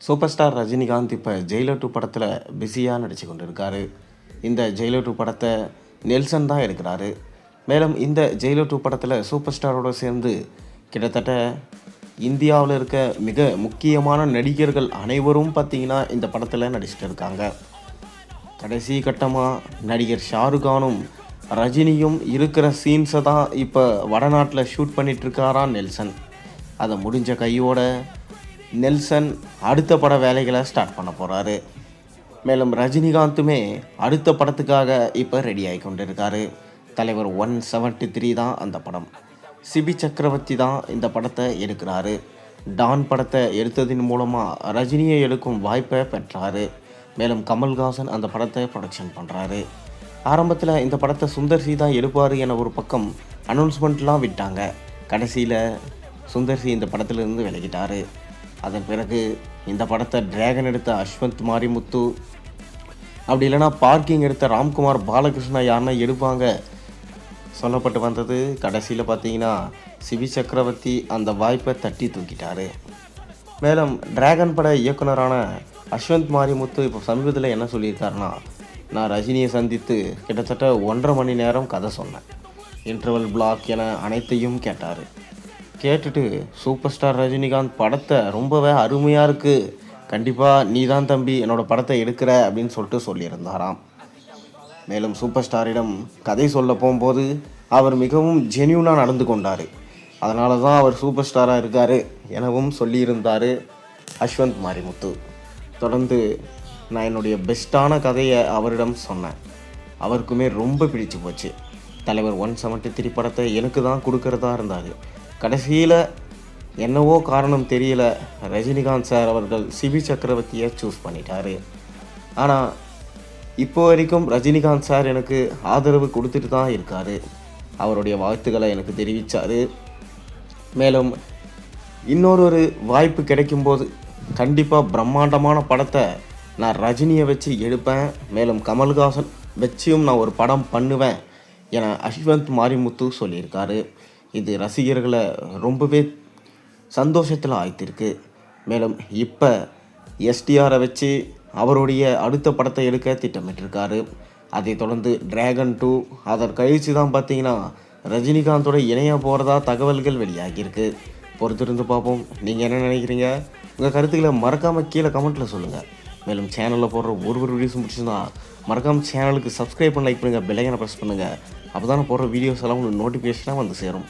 Super star Rajinikanth இப்போ Jailer 2 படத்தில் பிஸியாக நடித்து கொண்டு இருக்காரு. இந்த ஜெயிலர் 2 படத்தை நெல்சன் தான் எடுக்கிறாரு. மேலும் இந்த ஜெயிலர் 2 படத்தில் சூப்பர் ஸ்டாரோடு சேர்ந்து கிட்டத்தட்ட இந்தியாவில் இருக்க மிக முக்கியமான நடிகர்கள் அனைவரும் பார்த்திங்கன்னா இந்த படத்தில் நடிச்சிட்டு இருக்காங்க. கடைசி கட்டமாக நடிகர் ஷாருக்கானும் ரஜினியும் இருக்கிற சீன்ஸை தான் இப்போ வடநாட்டில் ஷூட் பண்ணிகிட்ருக்காரான் நெல்சன். அதை முடிஞ்ச கையோட நெல்சன் அடுத்த பட வேலைகளை ஸ்டார்ட் பண்ண போகிறாரு. மேலும் ரஜினிகாந்துமே அடுத்த படத்துக்காக இப்போ ரெடி ஆகி கொண்டு இருக்காரு. தலைவர் 173 தான் அந்த படம். சிபி சக்கரவர்த்தி தான் இந்த படத்தை எடுக்கிறாரு. டான் படத்தை எடுத்ததின் மூலமாக ரஜினியை எடுக்கும் வாய்ப்பை பெற்றார். மேலும் கமல்ஹாசன் அந்த படத்தை ப்ரொடக்ஷன் பண்ணுறாரு. ஆரம்பத்தில் இந்த படத்தை சுந்தர் சி தான் எடுப்பார் என ஒரு பக்கம் அனௌன்ஸ்மெண்ட்லாம் விட்டாங்க. கடைசியில் சுந்தர் சி இந்த படத்திலிருந்து விலகிட்டார். அதன் பிறகு இந்த படத்தை டிராகன் எடுத்த அஸ்வந்த் மாரிமுத்து, அப்படி இல்லைனா பார்க்கிங் எடுத்த ராம்குமார் பாலகிருஷ்ணா யாருன்னா எடுப்பாங்க சொல்லப்பட்டு வந்தது. கடைசியில் பார்த்தீங்கன்னா சிவி சக்கரவர்த்தி அந்த வாய்ப்பை தட்டி தூக்கிட்டார். மேலும் டிராகன் பட இயக்குனரான அஸ்வந்த் மாரிமுத்து இப்போ சமீபத்தில் என்ன சொல்லியிருக்காருன்னா, நான் ரஜினியை சந்தித்து கிட்டத்தட்ட 1.5 மணி நேரம் கதை சொன்னேன். இன்டர்வல் பிளாக் என அனைத்தையும் கேட்டார். கேட்டுட்டு சூப்பர் ஸ்டார் ரஜினிகாந்த் படத்தை ரொம்பவே அருமையாக இருக்குது, கண்டிப்பாக நீ தான் தம்பி என்னோடய படத்தை எடுக்கிற அப்படின்னு சொல்லியிருந்தாராம். மேலும் சூப்பர் ஸ்டாரிடம் கதை சொல்ல போகும்போது அவர் மிகவும் ஜென்யூனாக நடந்து கொண்டார். அதனால தான் அவர் சூப்பர் ஸ்டாராக இருக்கார் எனவும் சொல்லியிருந்தார் அஸ்வந்த் மாரிமுத்து. தொடர்ந்து நான் என்னுடைய பெஸ்ட்டான கதையை அவரிடம் சொன்னேன். அவருக்குமே ரொம்ப பிடிச்சு போச்சு. தலைவர் 173 படத்தை எனக்கு தான் கொடுக்கறதா இருந்தார். கடைசியில் என்னவோ காரணம் தெரியல, ரஜினிகாந்த் சார் அவர்கள் சிபி சக்கரவர்த்தியை சூஸ் பண்ணிட்டார். ஆனால் இப்போ வரைக்கும் ரஜினிகாந்த் சார் எனக்கு ஆதரவு கொடுத்துட்டு தான் இருக்கார். அவருடைய வாழ்த்துக்களை எனக்கு தெரிவித்தார். மேலும் இன்னொரு வாய்ப்பு கிடைக்கும்போது கண்டிப்பாக பிரம்மாண்டமான படத்தை நான் ரஜினியை வச்சு எடுப்பேன், மேலும் கமல்ஹாசன் வச்சியும் நான் ஒரு படம் பண்ணுவேன் என அஸ்வந்த் மாரிமுத்து சொல்லியிருக்காரு. இது ரசிகர்களை ரொம்பவே சந்தோஷத்தில் ஆய்த்திருக்கு. மேலும் இப்போ எஸ்டிஆரை வச்சு அவருடைய அடுத்த படத்தை எடுக்க திட்டமிட்டிருக்காரு. அதை தொடர்ந்து டிராகன் 2 அதற்கு கழித்து தான் பார்த்தீங்கன்னா ரஜினிகாந்தோட இணைய போகிறதா தகவல்கள் வெளியாகியிருக்கு. பொறுத்திருந்து பார்ப்போம். நீங்கள் என்ன நினைக்கிறீங்க? உங்கள் கருத்துக்களை மறக்காமல் கீழே கமெண்ட்டில் சொல்லுங்கள். மேலும் சேனலில் போடுற ஒரு வீடியோஸும் பிடிச்சிருந்தா மறக்காமல் சேனலுக்கு சப்ஸ்கிரைப் பண்ணி லைக் பண்ணுங்கள், பெல் ஐகானை ப்ரெஸ் பண்ணுங்கள். அப்போ தான் போடுற வீடியோஸ் எல்லாம் உங்களுக்கு நோட்டிஃபிகேஷனாக வந்து சேரும்.